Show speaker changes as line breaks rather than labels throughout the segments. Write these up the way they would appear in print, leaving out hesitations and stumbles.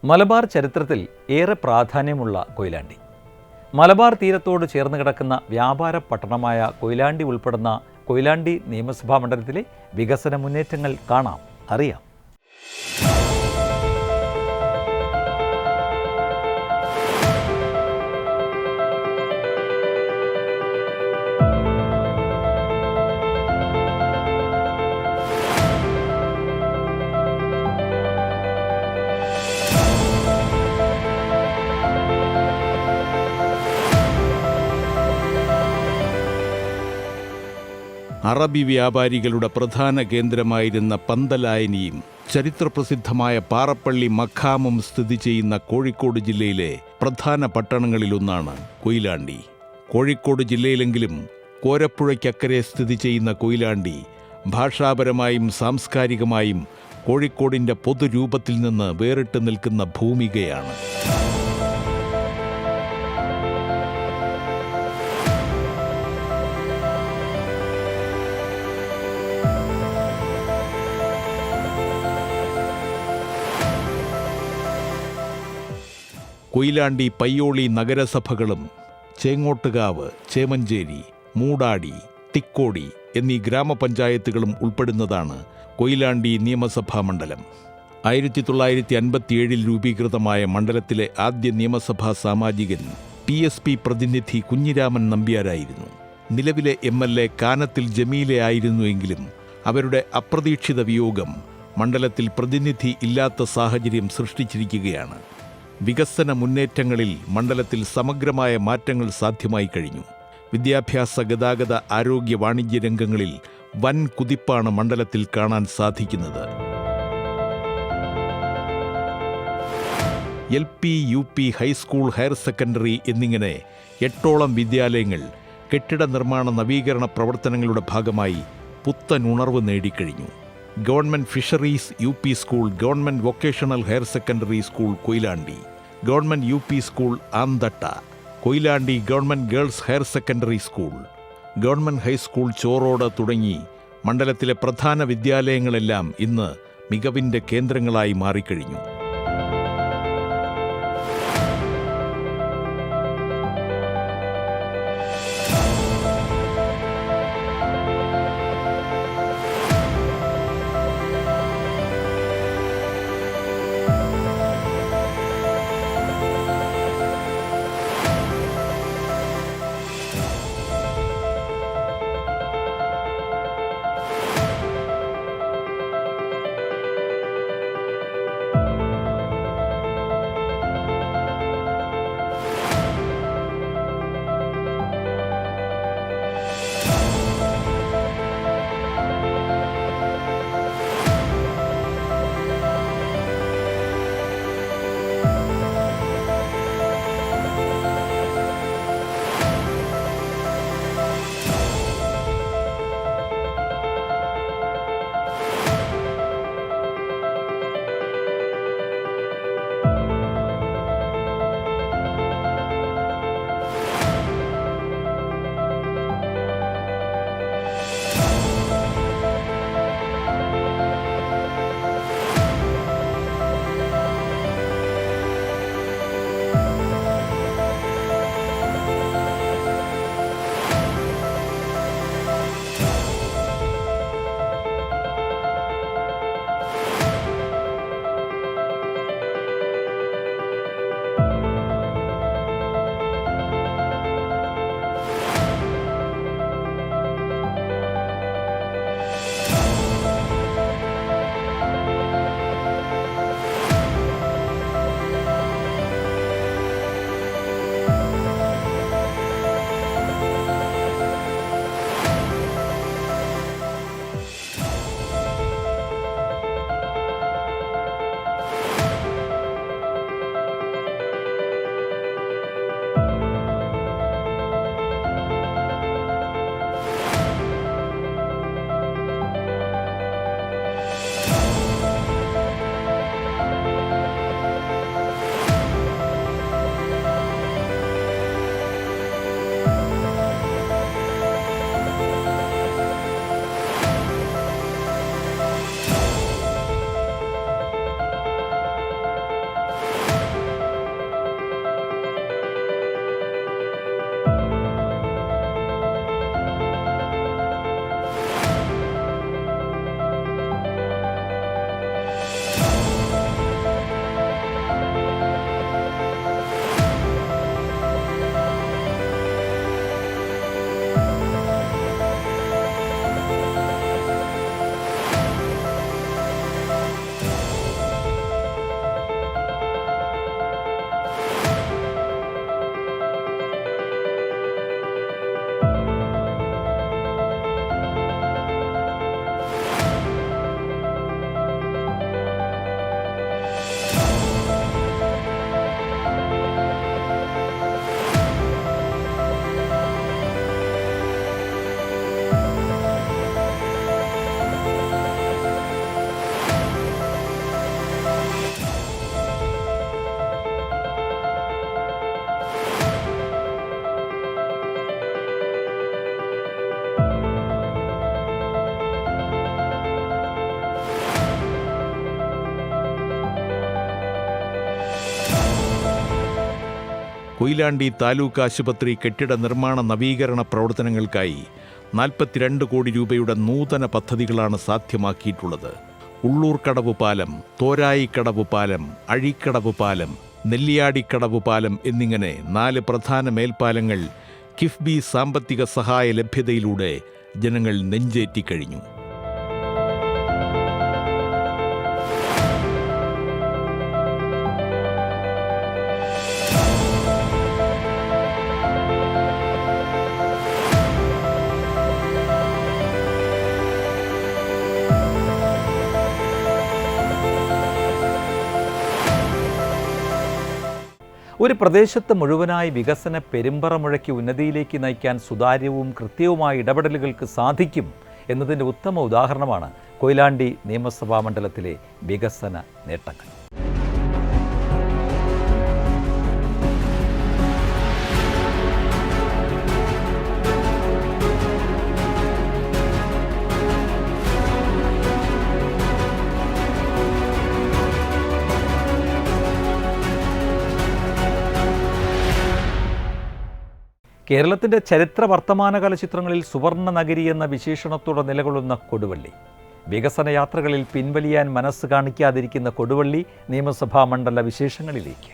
മലബാർ ചരിത്രത്തിൽ ഏറെ പ്രാധാന്യമുള്ള കൊയിലാണ്ടി. മലബാർ തീരത്തോട് ചേർന്ന് കിടക്കുന്ന വ്യാപാര പട്ടണമായ കൊയിലാണ്ടി ഉൾപ്പെടുന്ന കൊയിലാണ്ടി നിയമസഭാ മണ്ഡലത്തിലെ വികസന മുന്നേറ്റങ്ങൾ കാണാം, അറിയാം.
അറബി വ്യാപാരികളുടെ പ്രധാന കേന്ദ്രമായിരുന്ന പന്തലായനിയും ചരിത്രപ്രസിദ്ധമായ പാറപ്പള്ളി മഖാമും സ്ഥിതി ചെയ്യുന്ന കോഴിക്കോട് ജില്ലയിലെ പ്രധാന പട്ടണങ്ങളിലൊന്നാണ് കൊയിലാണ്ടി. കോഴിക്കോട് ജില്ലയിലെങ്കിലും കോരപ്പുഴയ്ക്കക്കരെ സ്ഥിതി ചെയ്യുന്ന കൊയിലാണ്ടി ഭാഷാപരമായും സാംസ്കാരികമായും കോഴിക്കോടിൻ്റെ പൊതുരൂപത്തിൽ നിന്ന് വേറിട്ട് നിൽക്കുന്ന ഭൂമികയാണ്. കൊയിലാണ്ടി പയ്യോളി നഗരസഭകളും ചേങ്ങോട്ടുകാവ്, ചേമഞ്ചേരി, മൂടാടി, തിക്കോടി എന്നീ ഗ്രാമപഞ്ചായത്തുകളും ഉൾപ്പെടുന്നതാണ് കൊയിലാണ്ടി നിയമസഭാ മണ്ഡലം. 1957 രൂപീകൃതമായ മണ്ഡലത്തിലെ ആദ്യ നിയമസഭാ സാമാജികൻ PSP പ്രതിനിധി കുഞ്ഞിരാമൻ നമ്പ്യാരായിരുന്നു. നിലവിലെ MLA കാനത്തിൽ ജമീല ആയിരുന്നുവെങ്കിലും അവരുടെ അപ്രതീക്ഷിത വിയോഗം മണ്ഡലത്തിൽ പ്രതിനിധി ഇല്ലാത്ത സാഹചര്യം സൃഷ്ടിച്ചിരിക്കുകയാണ്. വികസന മുന്നേറ്റങ്ങളിൽ മണ്ഡലത്തിൽ സമഗ്രമായ മാറ്റങ്ങൾ സാധ്യമായി കഴിഞ്ഞു. വിദ്യാഭ്യാസ, ഗതാഗത, ആരോഗ്യ, വാണിജ്യ രംഗങ്ങളിൽ വൻ കുതിപ്പാണ് മണ്ഡലത്തിൽ കാണാൻ സാധിക്കുന്നത്. LP, UP, high school, higher secondary എന്നിങ്ങനെ 8ഓളം വിദ്യാലയങ്ങൾ കെട്ടിട നിർമ്മാണ നവീകരണ പ്രവർത്തനങ്ങളുടെ ഭാഗമായി പുത്തൻ ഉണർവ് നേടിക്കഴിഞ്ഞു. Government fisheries UP school, government vocational higher secondary school Koyilandy, government UP school Anthatta, Koyilandy government girls higher secondary school, government high school Chorode തുടങ്ങി മണ്ഡലത്തിലെ പ്രധാന വിദ്യാലയങ്ങളെല്ലാം ഇന്ന് മികവിൻ്റെ കേന്ദ്രങ്ങളായി മാറിക്കഴിഞ്ഞു. കൊയിലാണ്ടി താലൂക്ക് ആശുപത്രി കെട്ടിട നിർമ്മാണ നവീകരണ പ്രവർത്തനങ്ങൾക്കായി 42 കോടി രൂപയുടെ നൂതന പദ്ധതികളാണ് സാധ്യമാക്കിയിട്ടുള്ളത്. ഉള്ളൂർക്കടവ് പാലം, തോരായിക്കടവ് പാലം, അഴീക്കടവ് പാലം, നെല്ലിയാടിക്കടവ് പാലം എന്നിങ്ങനെ 4 പ്രധാന മേൽപ്പാലങ്ങൾ കിഫ്ബി സാമ്പത്തിക സഹായ ലഭ്യതയിലൂടെ ജനങ്ങൾ നെഞ്ചേറ്റിക്കഴിഞ്ഞു.
ഒരു പ്രദേശത്ത് മുഴുവനായി വികസന പെരുമ്പറ മുഴക്കി ഉന്നതിയിലേക്ക് നയിക്കാൻ സുതാര്യവും കൃത്യവുമായ ഇടപെടലുകൾക്ക് സാധിക്കും എന്നതിൻ്റെ ഉത്തമ ഉദാഹരണമാണ് കൊയിലാണ്ടി നിയമസഭാ മണ്ഡലത്തിലെ വികസന നേട്ടങ്ങൾ. കേരളത്തിൻ്റെ ചരിത്ര വർത്തമാനകാല ചിത്രങ്ങളിൽ സുവർണ്ണ നഗരി എന്ന വിശേഷണത്തോടെ നിലകൊള്ളുന്ന കൊടുവള്ളി. വികസന യാത്രകളിൽ പിൻവലിയാൻ മനസ്സ് കാണിക്കാതിരിക്കുന്ന കൊടുവള്ളി നിയമസഭാ മണ്ഡല വിശേഷങ്ങളിലേക്ക്.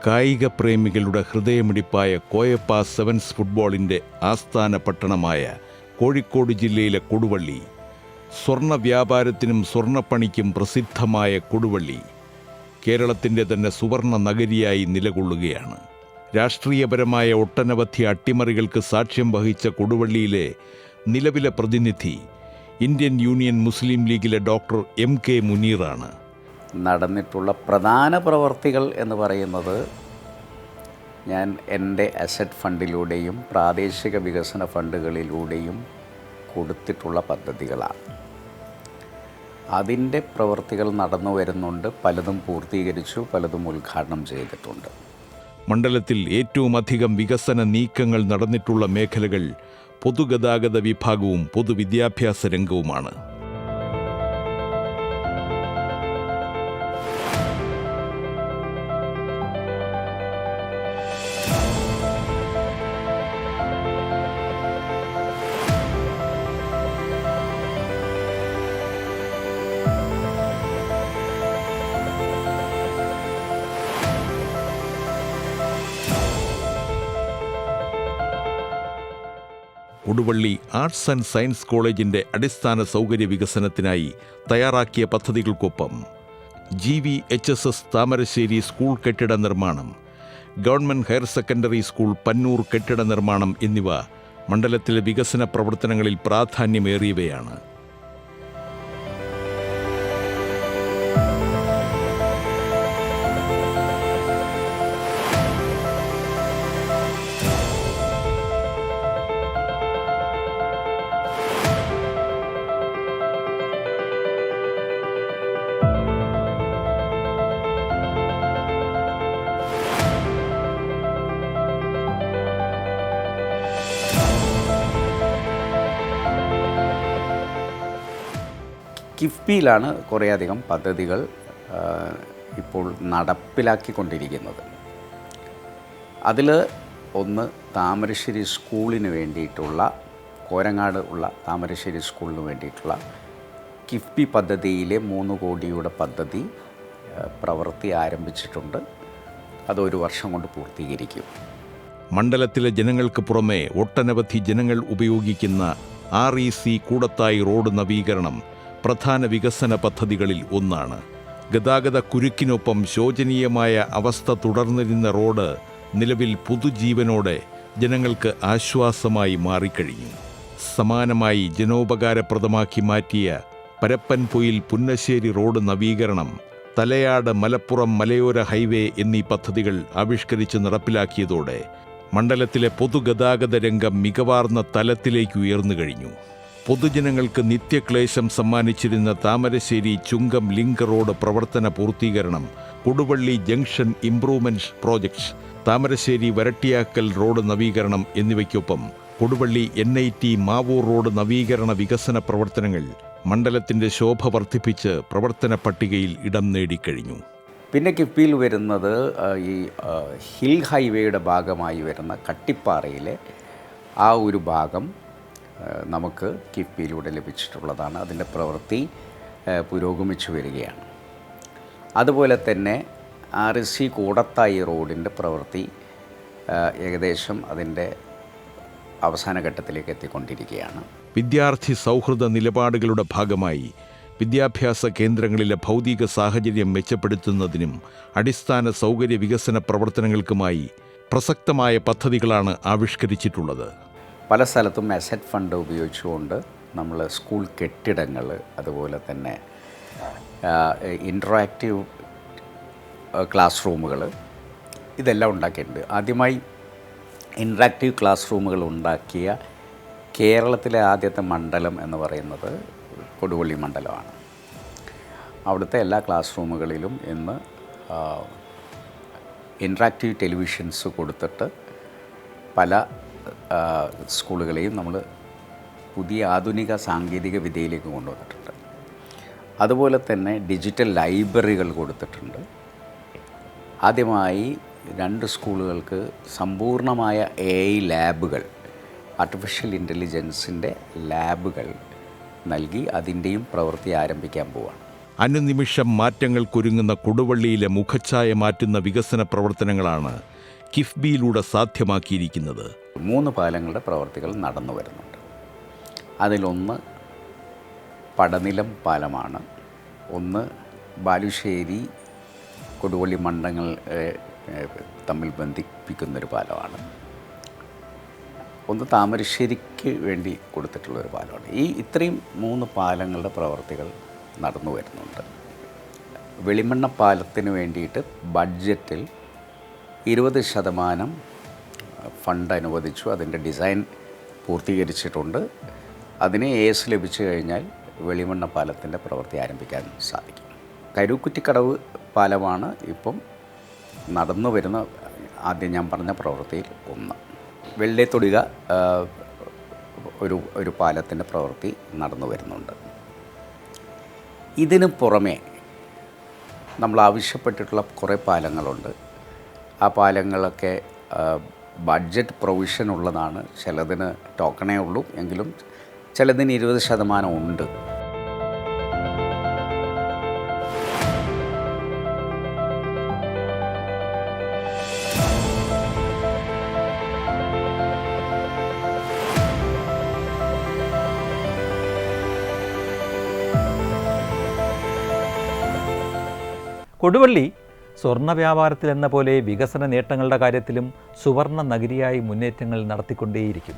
കായിക പ്രേമികളുടെ ഹൃദയമിടിപ്പായ കോയപ്പ സെവൻസ് ഫുട്ബോളിൻ്റെ ആസ്ഥാന പട്ടണമായ കോഴിക്കോട് ജില്ലയിലെ കൊടുവള്ളി, സ്വർണ്ണ വ്യാപാരത്തിനും സ്വർണ്ണപ്പണിക്കും പ്രസിദ്ധമായ കൊടുവള്ളി കേരളത്തിൻ്റെ തന്നെ സുവർണ്ണ നഗരിയായി നിലകൊള്ളുകയാണ്. രാഷ്ട്രീയപരമായ ഒട്ടനവധി അട്ടിമറികൾക്ക് സാക്ഷ്യം വഹിച്ച കൊടുവള്ളിയിലെ നിലവിലെ പ്രതിനിധി ഇന്ത്യൻ യൂണിയൻ മുസ്ലിം ലീഗിലെ ഡോക്ടർ MK മുനീറാണ്.
നടന്നിട്ടുള്ള പ്രധാന പ്രവർത്തികൾ എന്ന് പറയുന്നത് ഞാൻ എൻ്റെ അസറ്റ് ഫണ്ടിലൂടെയും പ്രാദേശിക വികസന ഫണ്ടുകളിലൂടെയും കൊടുത്തിട്ടുള്ള പദ്ധതികളാണ്. അതിൻ്റെ പ്രവർത്തികൾ നടന്നു വരുന്നുണ്ട്. പലതും പൂർത്തീകരിച്ചു, പലതും ഉദ്ഘാടനം ചെയ്തിട്ടുണ്ട്.
മണ്ഡലത്തിൽ ഏറ്റവും അധികം വികസന നീക്കങ്ങൾ നടന്നിട്ടുള്ള മേഖലകൾ പൊതുഗതാഗത വിഭാഗവും പൊതുവിദ്യാഭ്യാസ രംഗവുമാണ്. കൊടുവള്ളി ആർട്സ് ആൻഡ് സയൻസ് കോളേജിൻ്റെ അടിസ്ഥാന സൗകര്യ വികസനത്തിനായി തയ്യാറാക്കിയ പദ്ധതികൾക്കൊപ്പം GVHSS താമരശ്ശേരി സ്കൂൾ കെട്ടിട നിർമ്മാണം, government higher secondary school Pannur കെട്ടിട നിർമ്മാണം എന്നിവ മണ്ഡലത്തിലെ വികസന പ്രവർത്തനങ്ങളിൽ പ്രാധാന്യമേറിയവയാണ്.
കിഫ്ബിയിലാണ് കുറേയധികം പദ്ധതികൾ ഇപ്പോൾ നടപ്പിലാക്കിക്കൊണ്ടിരിക്കുന്നത്. അതിൽ ഒന്ന് താമരശ്ശേരി സ്കൂളിന് വേണ്ടിയിട്ടുള്ള, കോരങ്ങാട് ഉള്ള താമരശ്ശേരി സ്കൂളിന് വേണ്ടിയിട്ടുള്ള കിഫ്ബി പദ്ധതിയിലെ 3 കോടിയുടെ പദ്ധതി പ്രവൃത്തി ആരംഭിച്ചിട്ടുണ്ട്. അത് 1 വർഷം കൊണ്ട് പൂർത്തീകരിക്കും.
മണ്ഡലത്തിലെ ജനങ്ങൾക്ക് പുറമെ ഒട്ടനവധി ജനങ്ങൾ ഉപയോഗിക്കുന്ന REC കൂടത്തായി റോഡ് നവീകരണം പ്രധാന വികസന പദ്ധതികളിൽ ഒന്നാണ്. ഗതാഗത കുരുക്കിനൊപ്പം ശോചനീയമായ അവസ്ഥ തുടർന്നിരുന്ന റോഡ് നിലവിൽ പുതുജീവനോടെ ജനങ്ങൾക്ക് ആശ്വാസമായി മാറിക്കഴിഞ്ഞു. സമാനമായി ജനോപകാരപ്രദമാക്കി മാറ്റിയ പരപ്പൻപൊയിൽ പുന്നശ്ശേരി റോഡ് നവീകരണം, തലയാട് മലപ്പുറം മലയോര ഹൈവേ എന്നീ പദ്ധതികൾ ആവിഷ്കരിച്ച് നടപ്പിലാക്കിയതോടെ മണ്ഡലത്തിലെ പൊതുഗതാഗത രംഗം മികവാർന്ന തലത്തിലേക്ക് ഉയർന്നു കഴിഞ്ഞു. പൊതുജനങ്ങൾക്ക് നിത്യക്ലേശം സമ്മാനിച്ചിരുന്ന താമരശ്ശേരി ചുങ്കം ലിങ്ക് റോഡ് പ്രവർത്തന പൂർത്തീകരണം Koduvally junction improvement projects, Thamarassery Varattiyakkal road നവീകരണം എന്നിവയ്ക്കൊപ്പം കൊടുവള്ളി NIT മാവൂർ റോഡ് നവീകരണ വികസന പ്രവർത്തനങ്ങൾ മണ്ഡലത്തിന്റെ ശോഭ വർദ്ധിപ്പിച്ച് പ്രവർത്തന പട്ടികയിൽ ഇടം നേടിക്കഴിഞ്ഞു.
പിന്നെ കിഫ്ബിയിൽ വരുന്നത് ഈ ഹിൽ ഹൈവേയുടെ ഭാഗമായി വരുന്ന കട്ടിപ്പാറയിലെ ആ ഒരു ഭാഗം നമുക്ക് കിഫ്ബിയിലൂടെ ലഭിച്ചിട്ടുള്ളതാണ്. അതിൻ്റെ പ്രവൃത്തി പുരോഗമിച്ചു വരികയാണ്. അതുപോലെ തന്നെ RSC കൂടത്തായി റോഡിൻ്റെ പ്രവൃത്തി ഏകദേശം അതിൻ്റെ അവസാന ഘട്ടത്തിലേക്ക് എത്തിക്കൊണ്ടിരിക്കുകയാണ്.
വിദ്യാർത്ഥി സൗഹൃദ നിലപാടുകളുടെ ഭാഗമായി വിദ്യാഭ്യാസ കേന്ദ്രങ്ങളിലെ ഭൗതിക സാഹചര്യം മെച്ചപ്പെടുത്തുന്നതിനും അടിസ്ഥാന സൗകര്യ വികസന പ്രവർത്തനങ്ങൾക്കുമായി പ്രസക്തമായ പദ്ധതികളാണ് ആവിഷ്കരിച്ചിട്ടുള്ളത്.
പല സ്ഥലത്തും അസറ്റ് ഫണ്ട് ഉപയോഗിച്ചുകൊണ്ട് നമ്മൾ സ്കൂൾ കെട്ടിടങ്ങൾ, അതുപോലെ തന്നെ ഇൻട്രാക്റ്റീവ് ക്ലാസ് റൂമുകൾ ഇതെല്ലാം ഉണ്ടാക്കിയിട്ടുണ്ട്. ആദ്യമായി ഇൻട്രാക്റ്റീവ് ക്ലാസ് റൂമുകൾ ഉണ്ടാക്കിയ കേരളത്തിലെ ആദ്യത്തെ മണ്ഡലം എന്ന് പറയുന്നത് കൊടുവള്ളി മണ്ഡലമാണ്. അവിടുത്തെ എല്ലാ ക്ലാസ് റൂമുകളിലും ഇന്ന് ഇൻട്രാക്റ്റീവ് ടെലിവിഷൻസ് കൊടുത്തിട്ട് പല സ്കൂളുകളെയും നമ്മൾ പുതിയ ആധുനിക സാങ്കേതിക വിദ്യയിലേക്ക് കൊണ്ടുവന്നിട്ടുണ്ട്. അതുപോലെ തന്നെ ഡിജിറ്റൽ ലൈബ്രറികൾ കൊടുത്തിട്ടുണ്ട്. ആദ്യമായി 2 സ്കൂളുകൾക്ക് സമ്പൂർണ്ണമായ AI ലാബുകൾ, ആർട്ടിഫിഷ്യൽ ഇൻ്റലിജൻസിൻ്റെ ലാബുകൾ നൽകി അതിൻ്റെയും പ്രവൃത്തി ആരംഭിക്കാൻ പോവുകയാണ്.
അനുനിമിഷം മാറ്റങ്ങൾക്കൊരുങ്ങുന്ന കൊടുവള്ളിയിലെ മുഖച്ഛായ മാറ്റുന്ന വികസന പ്രവർത്തനങ്ങളാണ് കിഫ്ബിയിലൂടെ സാധ്യമാക്കിയിരിക്കുന്നത്.
3 പാലങ്ങളുടെ പ്രവൃത്തികൾ നടന്നു വരുന്നുണ്ട്. അതിലൊന്ന് പടനിലം പാലമാണ്. ഒന്ന് ബാലുശ്ശേരി കൊടുവള്ളി മണ്ഡലങ്ങൾ തമ്മിൽ ബന്ധിപ്പിക്കുന്നൊരു പാലമാണ്. ഒന്ന് താമരശ്ശേരിക്ക് വേണ്ടി കൊടുത്തിട്ടുള്ളൊരു പാലമാണ്. ഇത്രയും 3 പാലങ്ങളുടെ പ്രവൃത്തികൾ നടന്നു വരുന്നുണ്ട്. വെളിമണ്ണ പാലത്തിന് വേണ്ടിയിട്ട് ബഡ്ജറ്റിൽ 20% ഫണ്ട് അനുവദിച്ചു. അതിൻ്റെ ഡിസൈൻ പൂർത്തീകരിച്ചിട്ടുണ്ട്. അതിന് AS ലഭിച്ചു കഴിഞ്ഞാൽ വെളിമണ്ണ പാലത്തിൻ്റെ പ്രവൃത്തി ആരംഭിക്കാൻ സാധിക്കും. കരുക്കുറ്റിക്കടവ് പാലമാണ് ഇപ്പം നടന്നു വരുന്ന ആദ്യം ഞാൻ പറഞ്ഞ പ്രവൃത്തിയിൽ ഒന്ന്. വെള്ളേത്തൊടിക ഒരു പാലത്തിൻ്റെ പ്രവൃത്തി നടന്നു വരുന്നുണ്ട്. ഇതിന് പുറമെ നമ്മൾ ആവശ്യപ്പെട്ടിട്ടുള്ള കുറേ പാലങ്ങളുണ്ട്. ആ പാലങ്ങളൊക്കെ ബഡ്ജറ്റ് പ്രൊവിഷൻ ഉള്ളതാണ്. ചിലതിന് ടോക്കണേ ഉള്ളൂ, എങ്കിലും ചിലതിന് 20% ഉണ്ട്.
കൊടുവള്ളി സ്വർണ്ണ വ്യാപാരത്തിലെന്ന പോലെ വികസന നേട്ടങ്ങളുടെ കാര്യത്തിലും സുവർണ്ണ നഗരിയായി മുന്നേറ്റങ്ങൾ നടത്തിക്കൊണ്ടേയിരിക്കും.